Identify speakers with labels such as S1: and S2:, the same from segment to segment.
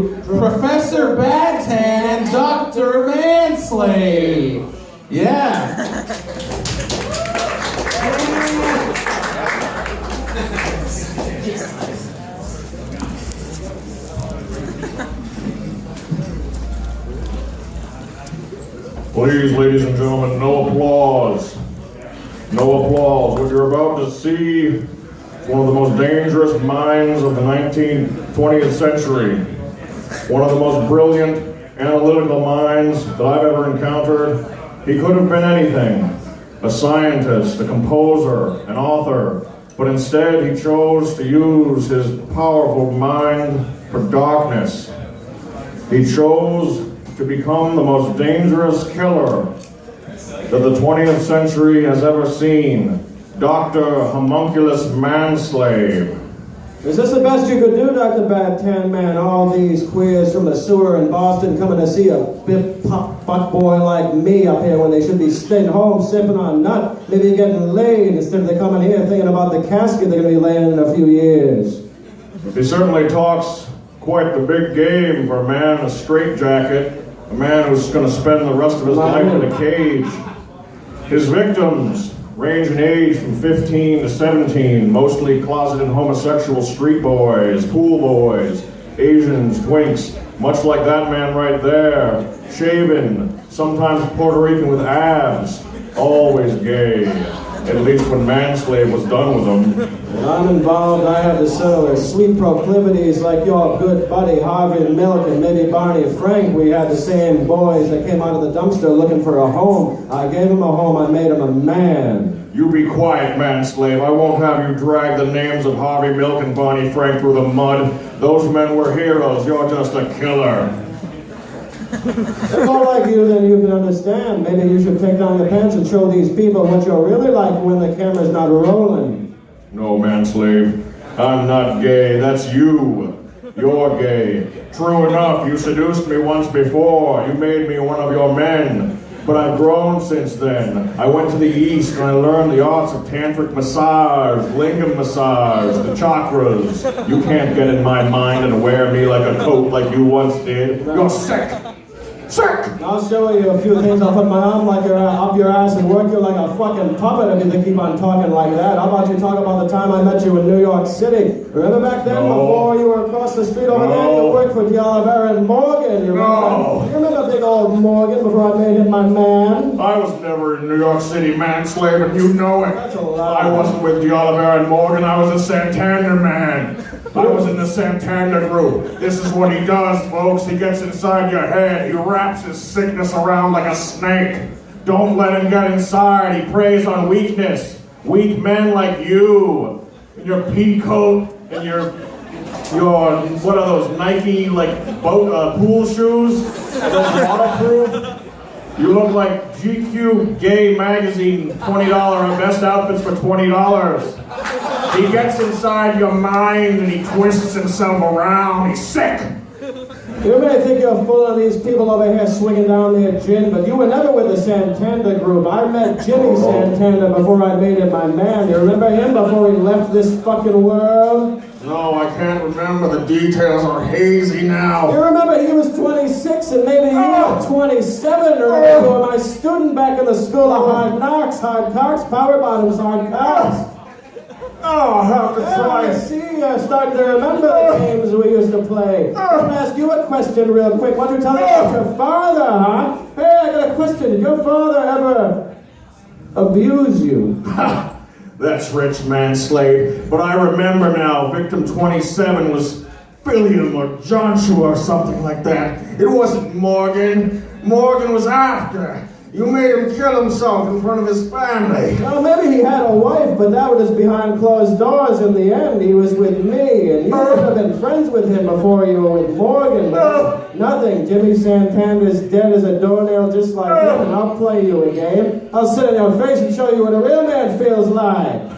S1: Professor Badtan and Dr. Manslave. Yeah.
S2: Please, ladies and gentlemen, no applause. No applause. What you're about to see, one of the most dangerous minds of the 20th century. One of the most brilliant, analytical minds that I've ever encountered. He could have been anything. A scientist, a composer, an author. But instead, he chose to use his powerful mind for darkness. He chose to become the most dangerous killer that the 20th century has ever seen. Dr. Homunculus Manslave.
S3: Is this the best you could do, Dr. Badtan, man? All these queers from the sewer in Boston coming to see a bip pop butt boy like me up here when they should be staying home sipping on nut, maybe getting laid instead of they coming here thinking about the casket they're going to be laying in a few years.
S2: He certainly talks quite the big game for a man in a straitjacket, a man who's going to spend the rest of his life in a cage. His victims range in age from 15 to 17, mostly closeted homosexual street boys, pool boys, Asians, twinks, much like that man right there, shaven, sometimes Puerto Rican with abs, always gay, at least when Manslave was done with them.
S3: When I'm involved, I have the similar sweet proclivities like your good buddy Harvey Milk and maybe Barney Frank. We had the same boys that came out of the dumpster looking for a home. I gave him a home, I made him a man.
S2: You be quiet, Manslave. I won't have you drag the names of Harvey Milk and Barney Frank through the mud. Those men were heroes. You're just a killer.
S3: If more like you than you can understand, maybe you should take down your pants and show these people what you're really like when the camera's not rolling.
S2: No, Manslave. I'm not gay. That's you. You're gay. True enough, you seduced me once before. You made me one of your men. But I've grown since then. I went to the East and I learned the arts of tantric massage, lingam massage, the chakras. You can't get in my mind and wear me like a coat like you once did. You're sick. Sick!
S3: I'll show you a few things. I'll put my arm like up your ass and work you like a fucking puppet if you keep on talking like that. How about you talk about the time I met you in New York City? Remember back then before you were across the street over there? You worked for Oliver and Morgan. You remember big old Morgan before I made him my man?
S2: I was never in New York City, Manslave, and you know it.
S3: That's a lie.
S2: I wasn't with Oliver and Morgan. I was a Santander man. I was in the Santander group. This is what he does, folks. He gets inside your head. He wraps his sickness around like a snake. Don't let him get inside. He preys on weakness. Weak men like you. In your pea coat and your what are those Nike pool shoes? Those waterproof? You look like GQ Gay Magazine $20 best outfits for $20. He gets inside your mind and he twists himself around. He's sick.
S3: You may think you're full of these people over here swinging down their gin, but you were never with the Santander group. I met Jimmy Santander before I made him my man. You remember him before he left this fucking world?
S2: No, I can't remember. The details are hazy now.
S3: You remember he was 26 and maybe you were 27, or maybe you were my student back in the school of hard knocks, hard cocks, power bottoms, hard cocks.
S2: Oh, how to try.
S3: I see you're starting to remember the games we used to play. I'm going to ask you a question real quick. Why don't you tell me about your father, huh? Hey, I got a question. Did your father ever abuse you?
S2: That's rich, Manslave. But I remember now, victim 27 was William or Joshua or something like that. It wasn't Morgan. Morgan was after. You made him kill himself in front of his family.
S3: Well, maybe he had a wife, but that was behind closed doors. In the end, he was with me, and you would have been friends with him before you were with Morgan. But nothing. Jimmy Santander's dead as a doornail just like him, and I'll play you a game. I'll sit in your face and show you what a real man feels like.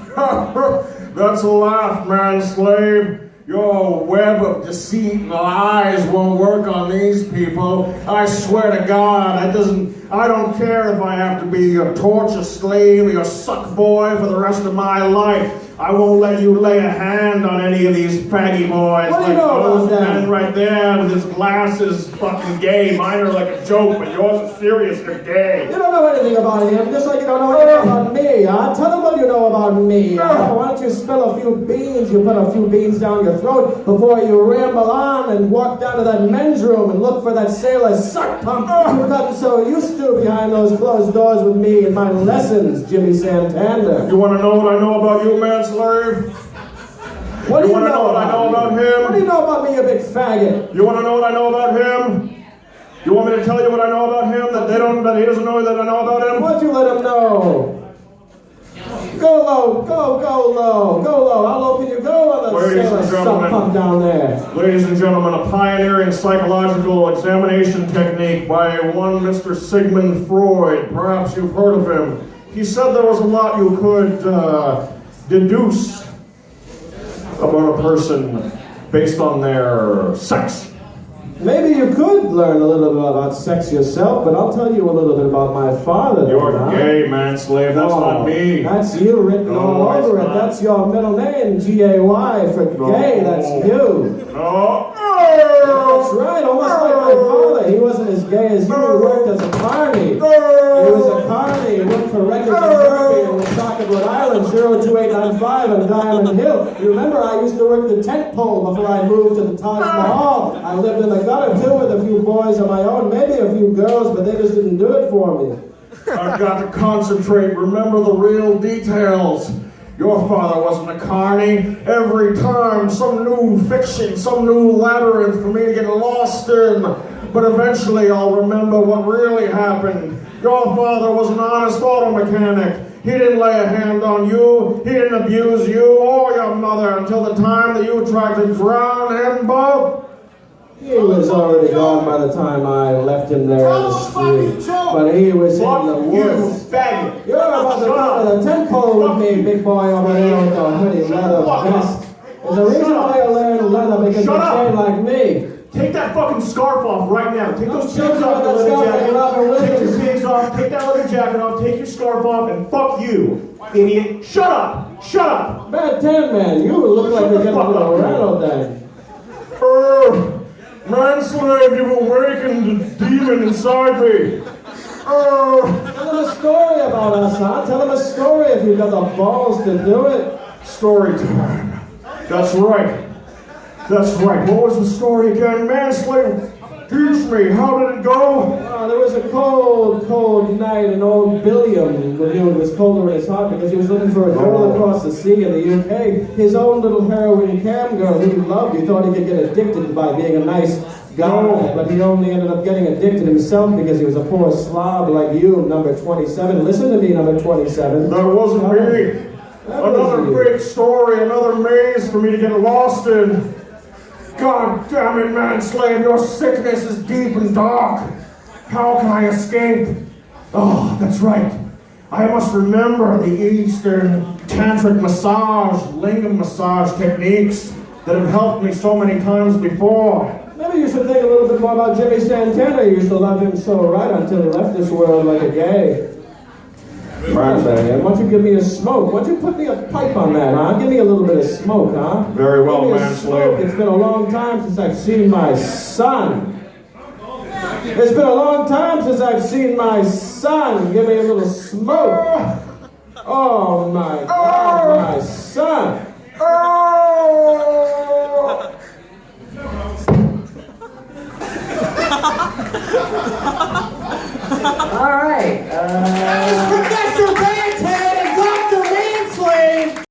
S2: That's a laugh, Manslave. Your web of deceit and lies won't work on these people. I swear to God, I don't care if I have to be your torture slave or your suck boy for the rest of my life. I won't let you lay a hand on any of these faggy boys.
S3: What do you
S2: like
S3: know
S2: those
S3: about them?
S2: men right there with his glasses, fucking gay. Mine are like a joke, but yours are serious. You're gay.
S3: You don't know anything about him, just like you don't know anything about me, huh? Tell them what you know about me. Why don't you spill a few beans? You put a few beans down your throat before you ramble on and walk down to that men's room and look for that sailor suck pump you've gotten so used to behind those closed doors with me in my lessons, Jimmy Santander.
S2: You want to know what I know about you, Manslave?
S3: What do you
S2: want to know what I know about him?
S3: What do you know about me, you big faggot?
S2: You want to know what I know about him? You want me to tell you what I know about him that he doesn't know that I know about him?
S3: Why don't you let him know? Go low, go low, go low. How low can you go on the sailor suck pump down there?
S2: Ladies and gentlemen, a pioneering psychological examination technique by one Mr. Sigmund Freud. Perhaps you've heard of him. He said there was a lot you could deduce about a person based on their sex.
S3: Maybe you could learn a little bit about sex yourself, but I'll tell you a little bit about my father.
S2: You're gay, Manslave. That's not me.
S3: That's you written all over it. That's your middle name, G-A-Y, for gay. That's you.
S2: No.
S3: That's right, almost like my father. He wasn't as gay as you. He worked as a carny. He was a carny. He worked for Records and Derby in Woonsocket, Rhode Island, 02895 on Diamond Hill. You remember I used to work the tent pole before I moved to the Taj Mahal. I lived in the gutter too with a few boys of my own, maybe a few girls, but they just didn't do it for me.
S2: I've got to concentrate. Remember the real details. Your father wasn't a carny. Every time, some new fiction, some new labyrinth for me to get lost in. But eventually I'll remember what really happened. Your father was an honest auto mechanic. He didn't lay a hand on you. He didn't abuse you or your mother until the time that you tried to drown him both.
S3: He was already gone by the time I left him there in the street. But he was in the woods.
S2: Faggot.
S3: You're about to go to the tent pole with me, big boy over there with the hoodie leather vest. There's a reason why you're wearing leather, because you're gay like me.
S2: Take that fucking scarf off right now. Take those
S3: Shut
S2: pins
S3: up
S2: off the
S3: with that
S2: leather
S3: scarf,
S2: jacket.
S3: Robert
S2: Take
S3: Williams.
S2: your pins off. Take that leather jacket off. Take your scarf off, and fuck you, idiot. Shut up. Shut up.
S3: Bad tan man, you look like you're getting a little rattled then.
S2: Manslave, you've awakened the demon inside me.
S3: Tell him a story about us, huh? Tell him a story if you've got the balls to do it.
S2: Story time. That's right. That's right. What was the story again? Manslave, teach me. How did it go?
S3: There was a cold night in old Billiam. It was colder in his heart because he was looking for a girl across the sea in the UK. His own little heroin cam girl who he loved. He thought he could get addicted by being a nice guy, but he only ended up getting addicted himself because he was a poor slob like you, number 27. Listen to me, number 27.
S2: That wasn't me. Another fake story, another maze for me to get lost in. God damn it, Manslave, your sickness is deep and dark. How can I escape? Oh, that's right. I must remember the Eastern tantric massage, lingam massage techniques that have helped me so many times before.
S3: Maybe you should think a little bit more about Jimmy Santana. You used to love him so right until he left this world like a gay. Right, man. Why don't you give me a smoke? Why don't you put me a pipe on that, huh? Give me a little bit of smoke, huh?
S2: Very well,
S3: Manslave. It's been a long time since I've seen my son. It's been a long time since I've seen my son. Give me a little smoke. Oh my God, my son.
S4: All right.
S5: Professor